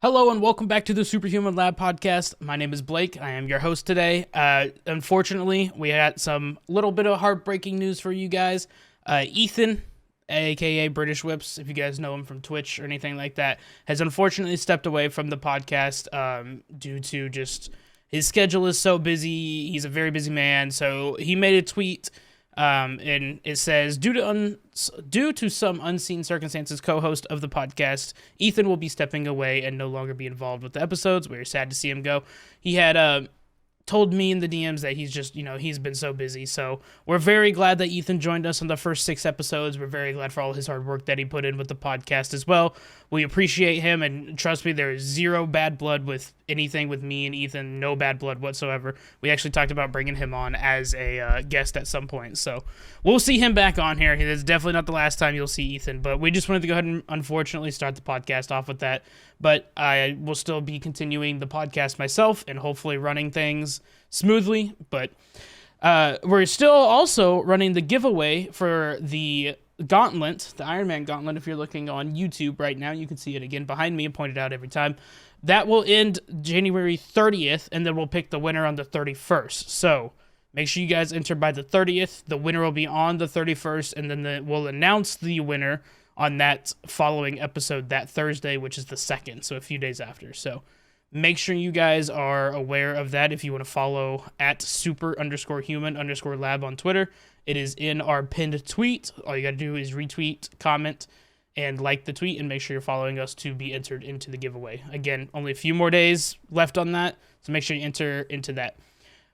Hello and welcome back to the Superhuman Lab podcast. My name is Blake. I am your host today. Unfortunately, we had some little bit of heartbreaking news for you guys. Ethan, aka British Whips, if you guys know him from Twitch or anything like that, has unfortunately stepped away from the podcast due to just his schedule is so busy. He's a very busy man. So he made a tweet and it says, due to some unseen circumstances, co-host of the podcast, Ethan will be stepping away and no longer be involved with the episodes. We're sad to see him go. He had told me in the DMs that he's just, he's been so busy. So we're very glad that Ethan joined us on the first 6 episodes. We're very glad for all his hard work that he put in with the podcast as well. We appreciate him, and trust me, there is zero bad blood with anything with me and Ethan. No bad blood whatsoever. We actually talked about bringing him on as a guest at some point. So we'll see him back on here. It's definitely not the last time you'll see Ethan, but we just wanted to go ahead and unfortunately start the podcast off with that. But I will still be continuing the podcast myself and hopefully running things smoothly. But we're still also running the giveaway for the Gauntlet, the Iron Man Gauntlet. If you're looking on YouTube right now, you can see it again behind me and pointed out every time. That will end January 30th, and then we'll pick the winner on the 31st. So make sure you guys enter by the 30th. The winner will be on the 31st, and then we'll announce the winner on that following episode that Thursday, which is the 2nd, so a few days after. So make sure you guys are aware of that if you want to follow at super_human_lab on Twitter. It is in our pinned tweet. All you got to do is retweet, comment, and like the tweet, and make sure you're following us to be entered into the giveaway. Again, only a few more days left on that, so make sure you enter into that.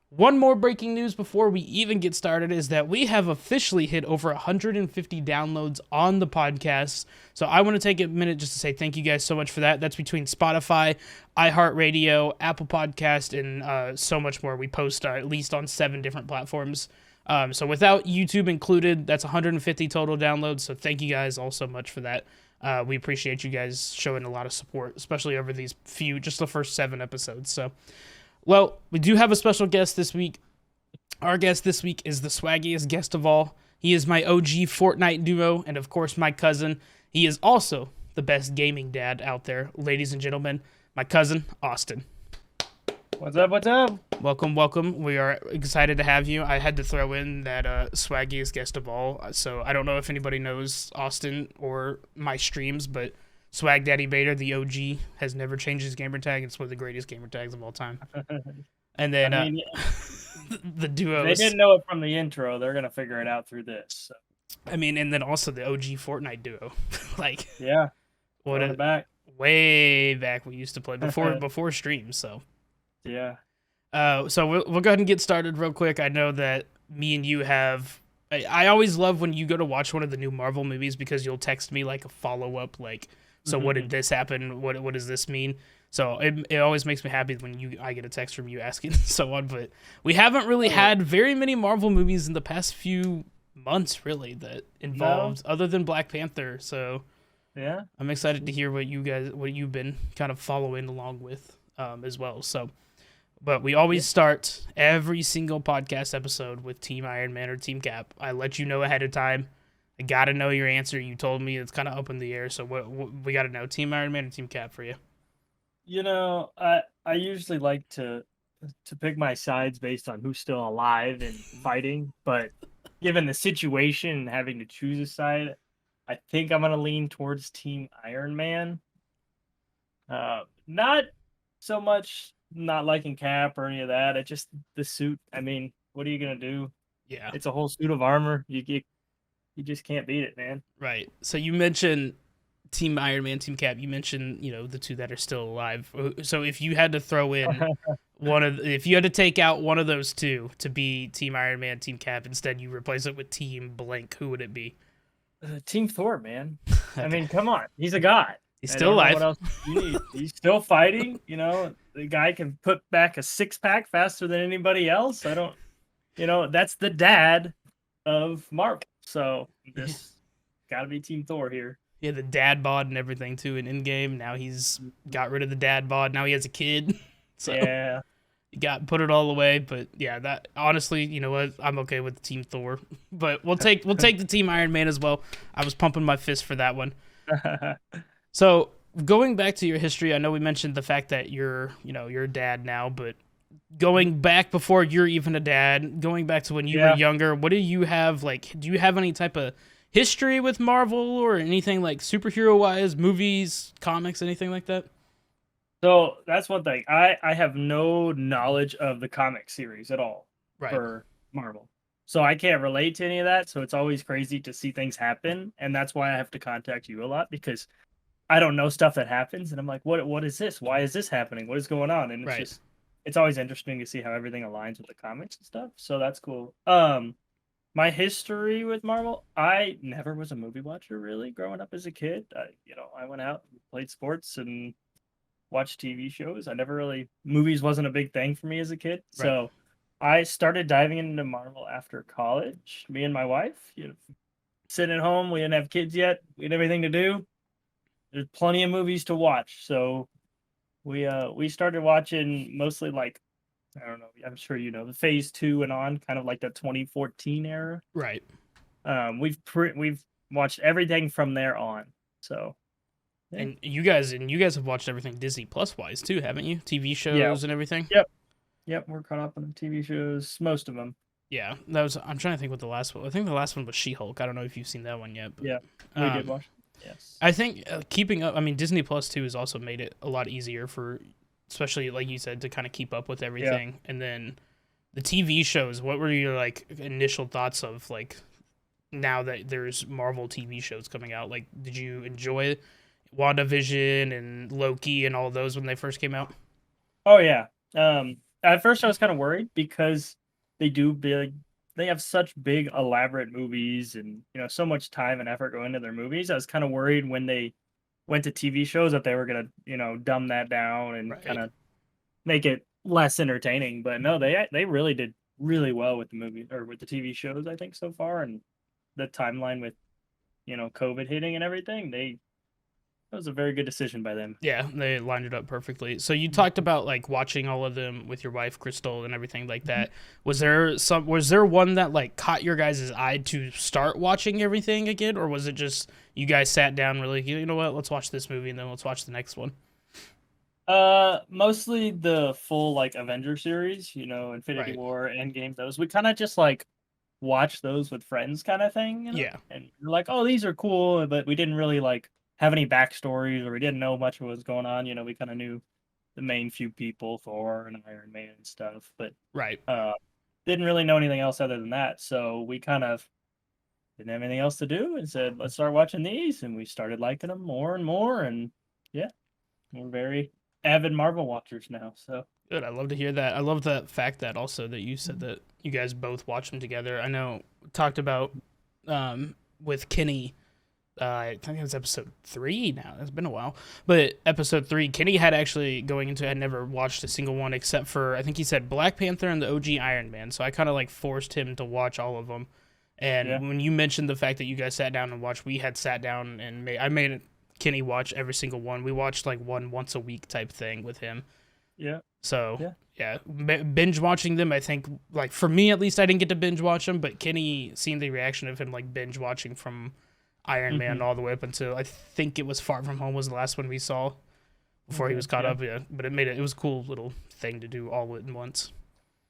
One more breaking news before we even get started is that we have officially hit over 150 downloads on the podcast. So I want to take a minute just to say thank you guys so much for that. That's between Spotify, iHeartRadio, Apple Podcast, and so much more. We post at least on 7 different platforms. So without YouTube included, that's 150 total downloads. So thank you guys all so much for that. We appreciate you guys showing a lot of support, especially over these just the first 7 episodes. So, well, we do have a special guest this week. Our guest this week is the swaggiest guest of all. He is my OG Fortnite duo, and of course my cousin. He is also the best gaming dad out there, ladies and gentlemen. My cousin, Austin. What's up, what's up? Welcome. We are excited to have you. I had to throw in that swaggiest guest of all. So I don't know if anybody knows Austin or my streams, but Swag Daddy Bader, the OG, has never changed his gamer tag. It's one of the greatest gamer tags of all time. And then the duo. They didn't know it from the intro. They're gonna figure it out through this. So. And then also the OG Fortnite duo. Yeah. Way back we used to play before streams. So. Yeah. So we'll go ahead and get started real quick. I know that me and you have. I always love when you go to watch one of the new Marvel movies because you'll text me like a follow up, so what did this happen? What does this mean? So it always makes me happy when I get a text from you asking so on. But we haven't really had very many Marvel movies in the past few months, really, that involved other than Black Panther. So yeah, I'm excited to hear what you've been kind of following along with as well. So. But we always start every single podcast episode with Team Iron Man or Team Cap. I let you know ahead of time. I got to know your answer. You told me it's kind of up in the air. So what we got to know, Team Iron Man or Team Cap for you? I usually like to pick my sides based on who's still alive and fighting. But given the situation and having to choose a side, I think I'm going to lean towards Team Iron Man. Not so much... not liking Cap or any of that. It's just the suit. I mean, what are you gonna do? Yeah, it's a whole suit of armor. You just can't beat it, man. Right. So you mentioned Team Iron Man, Team Cap. You mentioned the 2 that are still alive. So if you had to throw in if you had to take out one of those 2 to be Team Iron Man, Team Cap, instead you replace it with Team Blank, who would it be? Team Thor, man. Okay. I mean, come on, he's a god. He's still alive. What else do you need? He's still fighting. The guy can put back a 6-pack faster than anybody else. That's the dad of Marvel. So just got to be Team Thor here. Yeah, the dad bod and everything too in Endgame. Now he's got rid of the dad bod. Now he has a kid. So yeah, you put it all away. But yeah, that honestly, you know what? I'm okay with Team Thor. But we'll take the Team Iron Man as well. I was pumping my fist for that one. So going back to your history, I know we mentioned the fact that you're a dad now, but going back before you're even a dad, going back to when you were younger, what do you have, like, do you have any type of history with Marvel or anything like superhero wise, movies, comics, anything like that? So that's one thing. I have no knowledge of the comic series at all Right. for Marvel. So I can't relate to any of that. So it's always crazy to see things happen. And that's why I have to contact you a lot, because I don't know stuff that happens. And I'm like, what is this? Why is this happening? What is going on? And Right. it's always interesting to see how everything aligns with the comics and stuff. So that's cool. My history with Marvel, I never was a movie watcher really growing up as a kid. I went out and played sports and watched TV shows. I never really movies wasn't a big thing for me as a kid. Right. So I started diving into Marvel after college. Me and my wife, sitting at home. We didn't have kids yet. We had everything to do. There's plenty of movies to watch. So we started watching mostly, like, I don't know. I'm sure you know the Phase 2 and on, kind of like the 2014 era. Right. We've watched everything from there on. So yeah. And you guys have watched everything Disney Plus wise too, haven't you? TV shows and everything. Yep, we're caught up on the TV shows, most of them. Yeah, that was. I'm trying to think what the last one. I think the last one was She-Hulk. I don't know if you've seen that one yet. But, Yeah, we did watch. Yes, I think keeping up. I mean, Disney Plus too has also made it a lot easier for, especially like you said, to kind of keep up with everything. Yeah. And then the TV shows. What were your like initial thoughts of, like, now that there's Marvel TV shows coming out? Like, did you enjoy WandaVision and Loki and all those when they first came out? Oh yeah. At first I was kind of worried because they have such big elaborate movies, and so much time and effort go into their movies. I was kind of worried when they went to TV shows that they were gonna dumb that down and kind of make it less entertaining. But no, they really did really well with the movie or with the TV shows, I think, so far. And the timeline with COVID hitting and everything, that was a very good decision by them. Yeah, they lined it up perfectly. So you talked about like watching all of them with your wife Crystal and everything like that. Was there one that like caught your guys' eye to start watching everything again, or was it just you guys sat down really, you know what, let's watch this movie and then let's watch the next one? Mostly the full like Avenger series, Infinity War, Endgame, those. We kind of just like watch those with friends kind of thing, Yeah. And we're like, oh, these are cool, but we didn't really like have any backstories, or we didn't know much of what was going on. We kind of knew the main few people, Thor and Iron Man and stuff, but didn't really know anything else other than that. So we kind of didn't have anything else to do and said, let's start watching these. And we started liking them more and more. And yeah, we're very avid Marvel watchers now. So good. I love to hear that. I love the fact that also that you said that you guys both watch them together. I know talked about with Kenny. I think it was episode 3 now. It's been a while. But episode 3, Kenny had actually, going into it, had never watched a single one except for, I think he said Black Panther and the OG Iron Man. So I kind of like forced him to watch all of them. And when you mentioned the fact that you guys sat down and watched, we had sat down and I made Kenny watch every single one. We watched like one once a week type thing with him. Yeah. So yeah, binge watching them, I think, like for me at least, I didn't get to binge watch them, but Kenny, seeing the reaction of him like binge watching from Iron Man all the way up until I think it was Far From Home was the last one we saw before he was caught up. Yeah, but it was a cool little thing to do all at once.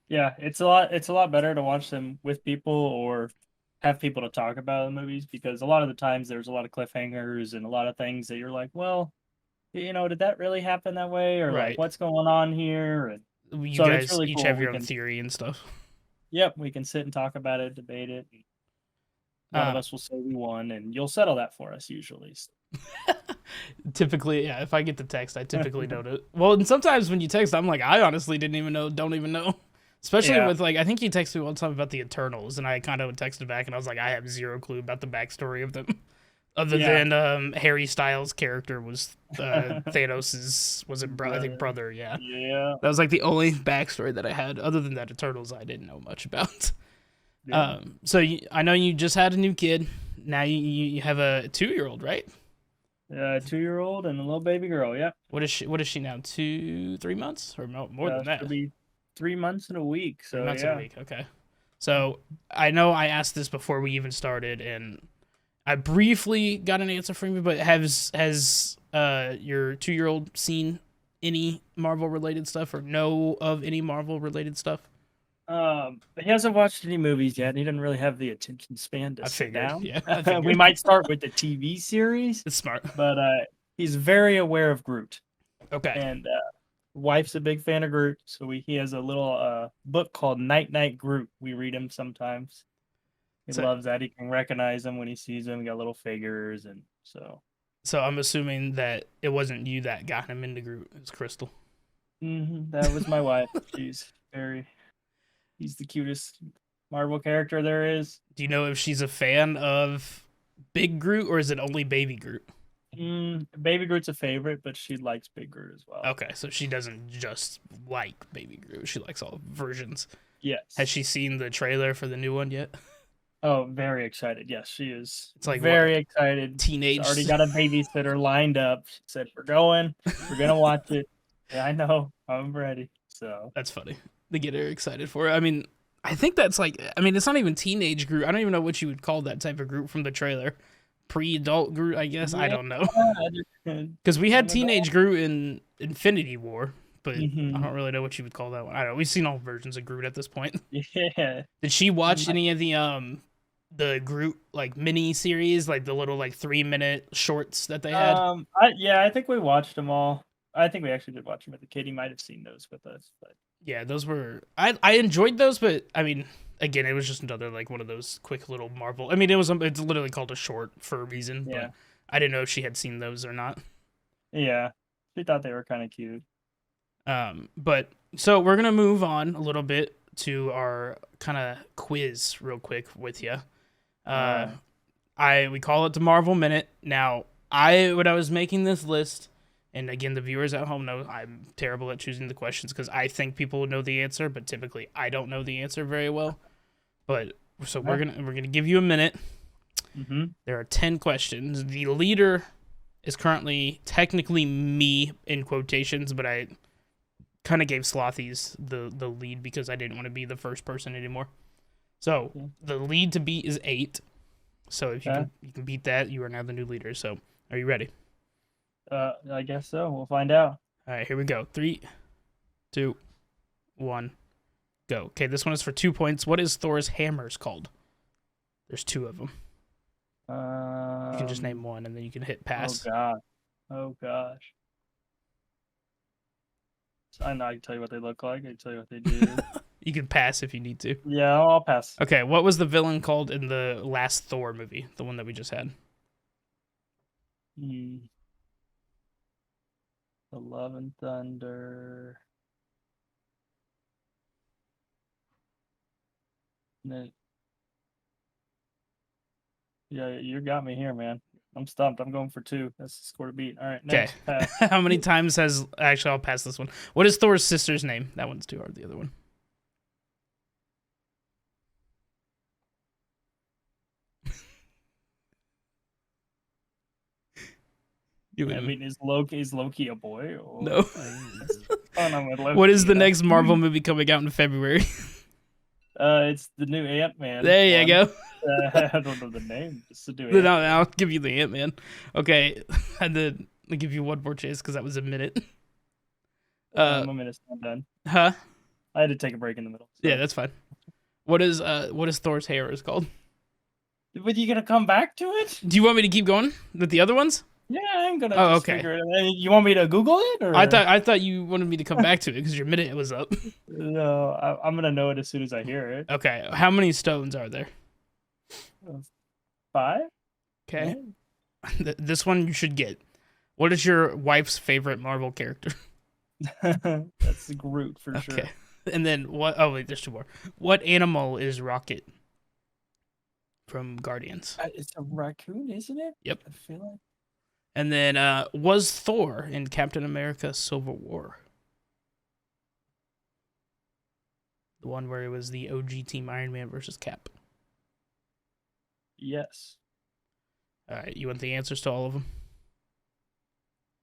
Yeah, it's a lot better to watch them with people or have people to talk about the movies, because a lot of the times there's a lot of cliffhangers and a lot of things that you're like, well, did that really happen that way, or like what's going on here? And you guys really each have your own theory and stuff. Yep, we can sit and talk about it, debate it. One of us will say we won, and you'll settle that for us usually. Typically, yeah. If I get the text, I typically don't. Well, and sometimes when you text, I'm like, I honestly don't even know. Especially with like, I think you texted me one time about the Eternals, and I kind of texted back, and I was like, I have zero clue about the backstory of them, other than Harry Styles' character was Thanos's I think brother. Yeah. That was like the only backstory that I had. Other than that, Eternals, I didn't know much about. Yeah. So I know you just had a new kid. Now you have a 2-year-old, right? Yeah, a 2-year-old and a little baby girl. Yep. What is she now? 2-3 months or more than that? It'll be 3 months in a week. So 3 months in a week. Okay. So I know I asked this before we even started, and I briefly got an answer from you. But has your 2-year-old seen any Marvel related stuff or know of any Marvel related stuff? He hasn't watched any movies yet. He doesn't really have the attention span to I sit figured. down. Yeah, I We figured. might start with the TV series, It's smart. but he's very aware of Groot, Okay. and wife's a big fan of Groot, so he has a little book called Night Night Groot. We read him sometimes. He So- loves that. He can recognize him when he sees him. He got little figures, and so. So I'm assuming that it wasn't you that got him into Groot. It was Crystal. That was my wife. He's the cutest Marvel character there is. Do you know if she's a fan of Big Groot or is it only Baby Groot? Baby Groot's a favorite, but she likes Big Groot as well. Okay, so she doesn't just like Baby Groot. She likes all versions. Yes. Has she seen the trailer for the new one yet? Oh, very excited. Yes, she is. It's like very excited. Teenage. She's already got a babysitter lined up. She said, "We're going. We're gonna watch it." Yeah, I know. I'm ready. So That's funny. They get her excited for it. I mean, I think that's like, I mean, it's not even teenage Groot. I don't even know what you would call that type of Groot from the trailer. Pre-adult Groot, I guess. I don't know. Because we had teenage Groot in Infinity War, but I don't really know what you would call that one. I don't know. We've seen all versions of Groot at this point. Yeah. Did she watch any of the Groot like mini series, like the little like 3-minute shorts that they had? I think we watched them all. I think we actually did watch them with the kid. He might have seen those with us, but Yeah, those were I enjoyed those, but I mean, again, it was just another like one of those quick little Marvel. I mean, it's literally called a short for a reason. Yeah. But I didn't know if she had seen those or not. yeah, she thought they were kind of cute. But so we're gonna move on a little bit to our kind of quiz real quick with you. We call it the Marvel Minute. Now, when I was making this list, and again, the viewers at home know I'm terrible at choosing the questions because I think people would know the answer, but typically I don't know the answer very well. But so we're gonna give you a minute. Mm-hmm. There are 10 questions. The leader is currently technically me in quotations, but I kind of gave Slothies the lead because I didn't want to be the first person anymore. So the lead to beat is 8. So if you can beat that, you are now the new leader. So are you ready? I guess so. We'll find out. All right, here we go. 3, 2, 1, go. Okay, this one is for 2 points. What is Thor's hammers called? There's 2 of them. You can just name one, and then you can hit pass. Oh gosh. So I know. I can tell you what they look like. I can tell you what they do. You can pass if you need to. Yeah, I'll pass. Okay, what was the villain called in the last Thor movie? The one that we just had. The Love and Thunder. Yeah, you got me here, man. I'm stumped. I'm going for 2. That's the score to beat. All right, next. Okay. How many times has... Actually, I'll pass this one. What is Thor's sister's name? That one's too hard, the other one. I mean, is Loki a boy? Or... No. Loki, what is the next Marvel movie coming out in February? It's the new Ant-Man. There you go. I don't know the name. It's the new Ant-Man. I'll give you the Ant-Man. Okay, and then I'll give you one more chance because that was a minute. My minute's not done. Huh? I had to take a break in the middle. So. Yeah, that's fine. What is Thor's hair is called? But you gonna come back to it? Do you want me to keep going with the other ones? Yeah, I'm gonna. Oh, okay. Figure it out. You want me to Google it? Or? I thought you wanted me to come back to it because your minute was up. No, I'm gonna know it as soon as I hear it. Okay, how many stones are there? 5. Okay, this one you should get. What is your wife's favorite Marvel character? That's Groot for sure. Okay, and then what? Oh wait, there's 2 more. What animal is Rocket from Guardians? It's a raccoon, isn't it? Yep. I feel like. And then was Thor in Captain America: Civil War? The one where it was the OG Team Iron Man versus Cap. Yes. All right, you want the answers to all of them?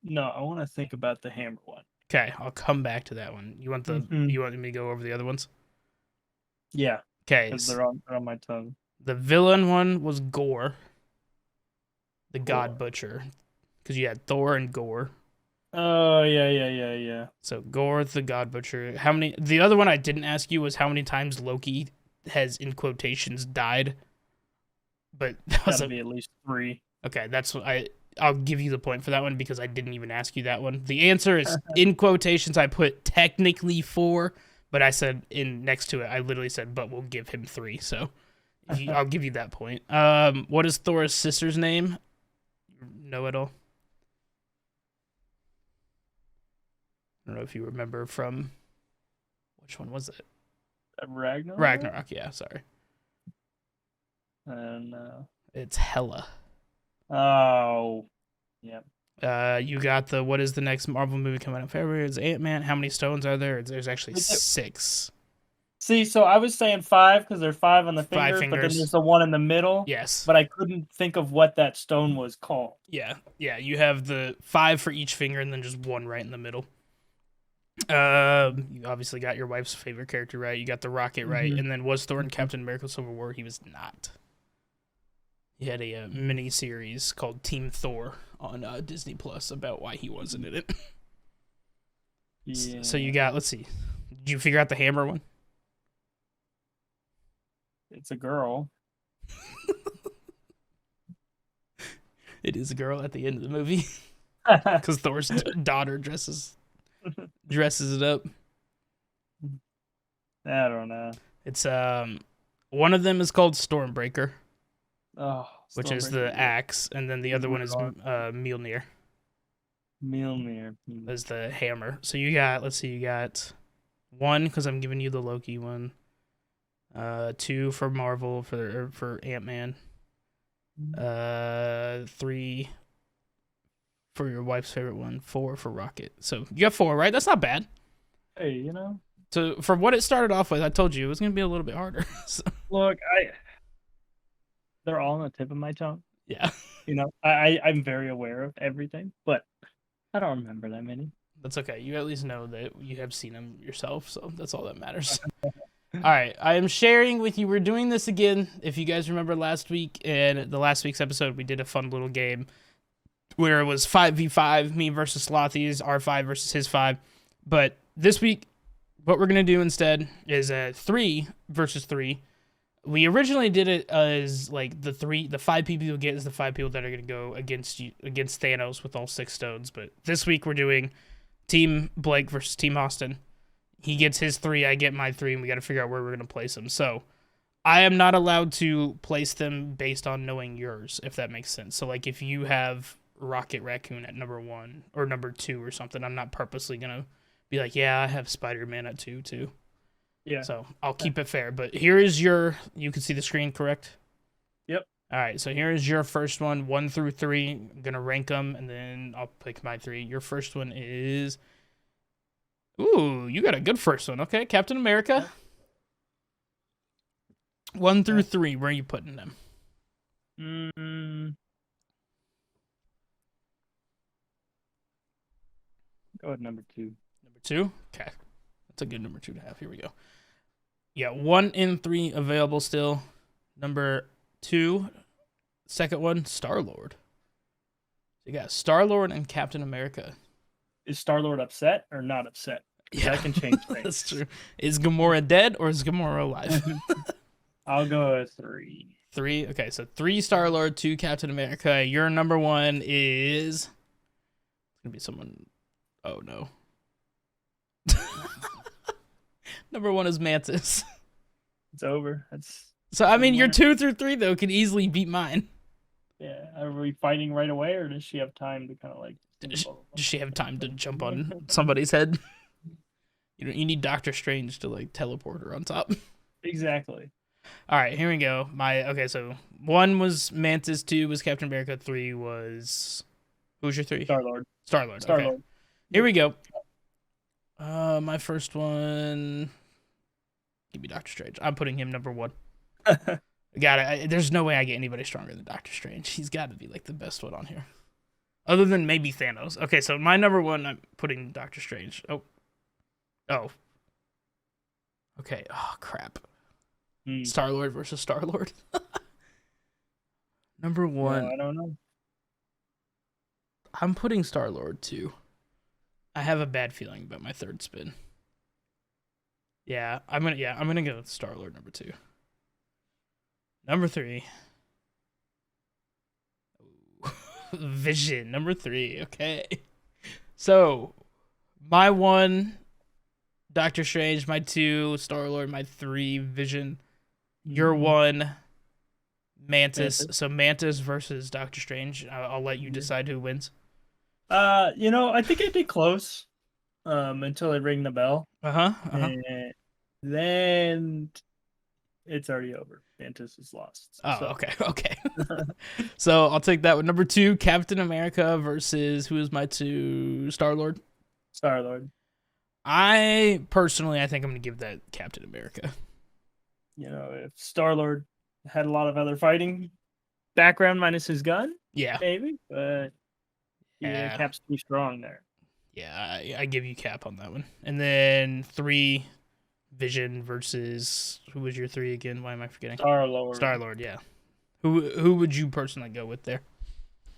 No, I want to think about the hammer one. Okay, I'll come back to that one. You want you want me to go over the other ones? Yeah. Okay. Because they're on my tongue. The villain one was Gore, the God Butcher. because you had Thor and Gore. Oh yeah. So Gore the God Butcher. How many? The other one I didn't ask you was how many times Loki has in quotations died. But that was Gotta be at least 3. okay. That's what I'll give you the point for that one because I didn't even ask you that one. The answer is in quotations. I put technically 4, but I said in next to it. I literally said, but we'll give him 3. So I'll give you that point. What is Thor's sister's name? Know it all. I don't know if you remember from which one was it? Ragnarok. Ragnarok. Yeah, sorry. I don't know. It's Hela. Oh, yeah. You got the what is the next Marvel movie coming out in February? It's Ant-Man. How many stones are there? There's actually 6. See, so I was saying 5 because there's 5 on the 5 fingers, but then fingers. there's the one in the middle. Yes. But I couldn't think of what that stone was called. Yeah. You have the 5 for each finger, and then just 1 right in the middle. You obviously got your wife's favorite character right. You got the Rocket right, and then was Thor in Captain America: Civil War? He was not. He had a mini series called Team Thor on Disney Plus about why he wasn't in it. Yeah. So you got. Let's see. Did you figure out the hammer one? It's a girl. It is a girl at the end of the movie because Thor's daughter dresses it up. I don't know. It's one of them is called Stormbreaker, which is the Stormbreaker. axe, and then the other one is Mjolnir. Mjolnir. Is the hammer. So you got, let's see, you got 1 because I'm giving you the Loki one. 2 for Marvel for Ant-Man. 3 for your wife's favorite one. 4 for Rocket. So you got 4, right? That's not bad. Hey, you know. So for what it started off with, I told you it was gonna be a little bit harder. So, Look, they're all on the tip of my tongue. yeah, You know, I'm very aware of everything, but I don't remember that many. that's okay. You at least know that you have seen them yourself, so that's all that matters. All right, I am sharing with you. We're doing this again. If you guys remember last week and the last week's episode, we did a fun little game where it was 5v5, me versus Slothies, our 5 versus his 5. But this week, what we're gonna do instead is a 3 versus 3. We originally did it as like the 5 people you get is the 5 people that are gonna go against Thanos with all 6 stones. But this week we're doing Team Blake versus Team Austin. He gets his 3, I get my 3, and we got to figure out where we're going to place them. So I am not allowed to place them based on knowing yours, if that makes sense. So, like, if you have Rocket Raccoon at number 1 or number 2 or something, I'm not purposely going to be like, yeah, I have Spider-Man at 2, too. Yeah. So I'll keep it fair. But here is you can see the screen, correct? Yep. All right, so here is your first one, 1 through 3. I'm going to rank them, and then I'll pick my 3. Your first one is... Ooh, you got a good first one. Okay, Captain America. 1 through 3, where are you putting them? Go with number 2. Number 2? Okay. That's a good number 2 to have. Here we go. Yeah, 1 and 3 available still. Number 2, second one, Star-Lord. So you got Star-Lord and Captain America. Is Star-Lord upset or not upset? Yeah, that can change things. That's true. Is Gamora dead or is Gamora alive? I'll go with 3. 3. Okay, so 3 Star-Lord, 2 Captain America. Your number 1 is... It's going to be someone... Oh, no. Number 1 is Mantis. It's over. So, I mean, your 2 through 3, though, can easily beat mine. Yeah. Are we fighting right away, or does she have time to kind of like... Does she have time to jump on somebody's head? You need Doctor Strange to, like, teleport her on top. Exactly. All right, here we go. Okay, so 1 was Mantis, 2 was Captain America, 3 was... Who was your 3? Star-Lord. Star-Lord, Star-Lord. okay. Here we go. My first one... Give me Doctor Strange. I'm putting him number 1. There's no way I get anybody stronger than Doctor Strange. He's got to be, like, the best one on here. Other than maybe Thanos. Okay, so my number 1, I'm putting Doctor Strange. Oh. Okay. Oh, crap. Star-Lord versus Star-Lord. Number 1. No, I don't know. I'm putting Star-Lord too. I have a bad feeling about my third spin. Yeah, I'm gonna go with Star-Lord number 2. Number 3. Vision number 3. Okay. So, my 1, Doctor Strange, my 2, Star-Lord, my 3, Vision. Your 1, Mantis. So Mantis versus Doctor Strange. I'll let you decide who wins. I think it'd be close. Until they ring the bell. And then it's already over. Mantis is lost. Okay. So I'll take that one. Number 2, Captain America versus who is my 2, Star-Lord? Star-Lord. I think I'm gonna give that Captain America. If Star-Lord had a lot of other fighting background minus his gun, maybe, but Cap's too strong there. Yeah, I give you Cap on that one. And then 3, Vision versus who was your 3 again? Why am I forgetting? Star-Lord, yeah. Who would you personally go with there?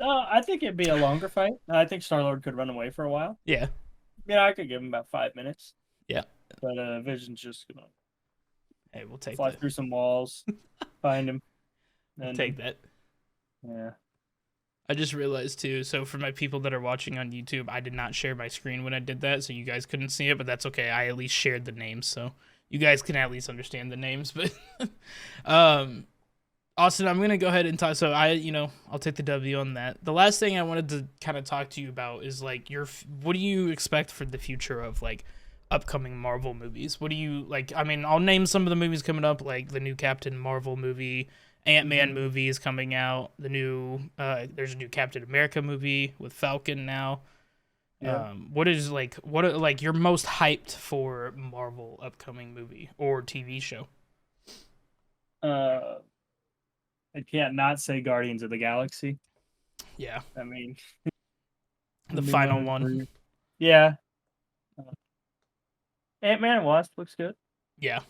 I think it'd be a longer fight. I think Star-Lord could run away for a while. Yeah. Yeah, I could give him about 5 minutes. Yeah. But Vision's just gonna we'll take fly that. through some walls, find him. And take that. Yeah. I just realized too, so for my people that are watching on YouTube, I did not share my screen when I did that, so you guys couldn't see it, but that's okay. I at least shared the names, so you guys can at least understand the names. But Austin, I'm gonna go ahead and talk. So I'll take the W on that. The last thing I wanted to kind of talk to you about is like what do you expect for the future of like upcoming Marvel movies? What do you like? I mean, I'll name some of the movies coming up, like the new Captain Marvel movie. Ant-Man movie is coming out. There's a new Captain America movie with Falcon now. Yeah. What are you're most hyped for Marvel upcoming movie or TV show? I can't not say Guardians of the Galaxy. Yeah. I mean, the final one. Yeah. Ant-Man and Wasp looks good. Yeah.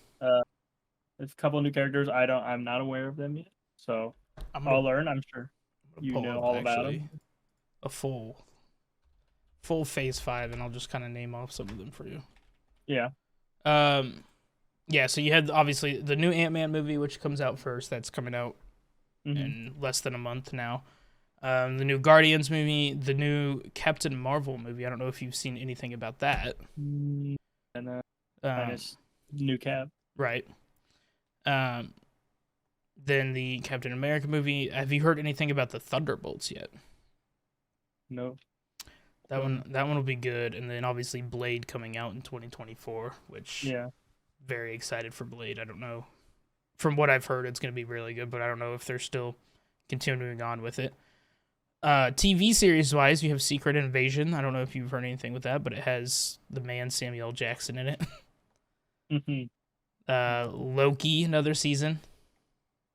There's a couple new characters. I'm not aware of them yet, so I'll learn. I'm sure you know all about them. A full Phase 5, and I'll just kind of name off some of them for you. Yeah. Yeah. So you had obviously the new Ant-Man movie, which comes out first. That's coming out in less than a month now. The new Guardians movie, the new Captain Marvel movie. I don't know if you've seen anything about that. And new Cap. Right. Then the Captain America movie. Have you heard anything about the Thunderbolts yet? No. That one will be good. And then obviously Blade coming out in 2024, which very excited for Blade. I don't know. From what I've heard, it's going to be really good, but I don't know if they're still continuing on with it. TV series wise, you have Secret Invasion. I don't know if you've heard anything with that, but it has the man Samuel Jackson in it. Loki, another season.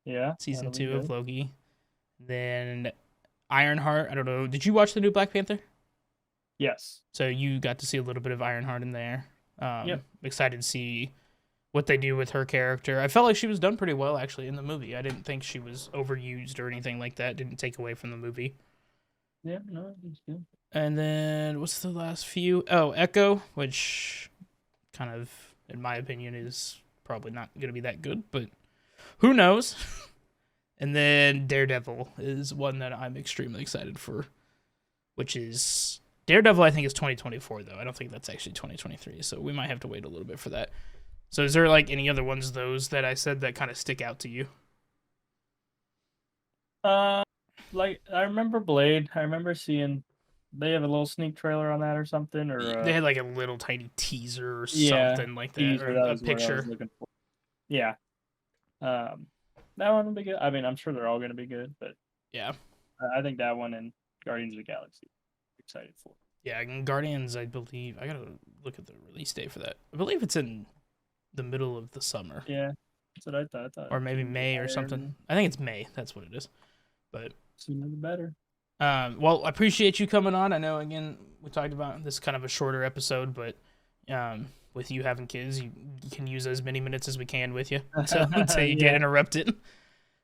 Yeah. Season 2 of Loki. Then Ironheart. I don't know. Did you watch the new Black Panther? Yes. So you got to see a little bit of Ironheart in there. Excited to see what they do with her character. I felt like she was done pretty well, actually, in the movie. I didn't think she was overused or anything like that. Didn't take away from the movie. Yeah, no, it's good. And then, what's the last few? Oh, Echo, which kind of, in my opinion, is probably not going to be that good, but who knows? And then Daredevil is one that I'm extremely excited for, which is... Daredevil, I think, is 2024, though. I don't think that's actually 2023, so we might have to wait a little bit for that. So is there, like, any other ones, those that I said, that kind of stick out to you? Like, I remember Blade. I remember seeing... They have a little sneak trailer on that or something, or... They had, like, a little tiny teaser or something like that, teaser, or that a was picture. What I was looking for. Yeah. That one will be good. I mean, I'm sure they're all going to be good, but... Yeah. I think that one and Guardians of the Galaxy. Excited for. Yeah, and Guardians, I believe... I gotta look at the release date for that. I believe it's in the middle of the summer. Yeah, that's what I thought. Or maybe May or something. I think it's May. That's what it is. But sooner the better. Well, I appreciate you coming on. I know, again, we talked about this kind of a shorter episode, but with you having kids, you can use as many minutes as we can with you until you get interrupted.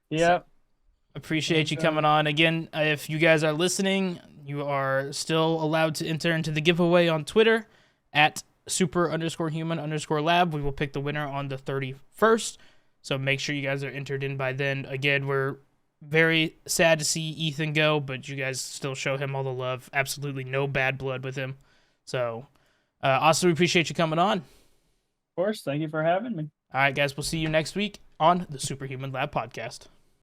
Yeah. So, Appreciate you coming on. Again, if you guys are listening, you are still allowed to enter into the giveaway on Twitter at super_human_lab. We will pick the winner on the 31st. So make sure you guys are entered in by then. Again, we're very sad to see Ethan go, but you guys still show him all the love. Absolutely no bad blood with him. So, Austin, we appreciate you coming on. Of course. Thank you for having me. All right, guys, we'll see you next week on the Superhuman Lab podcast.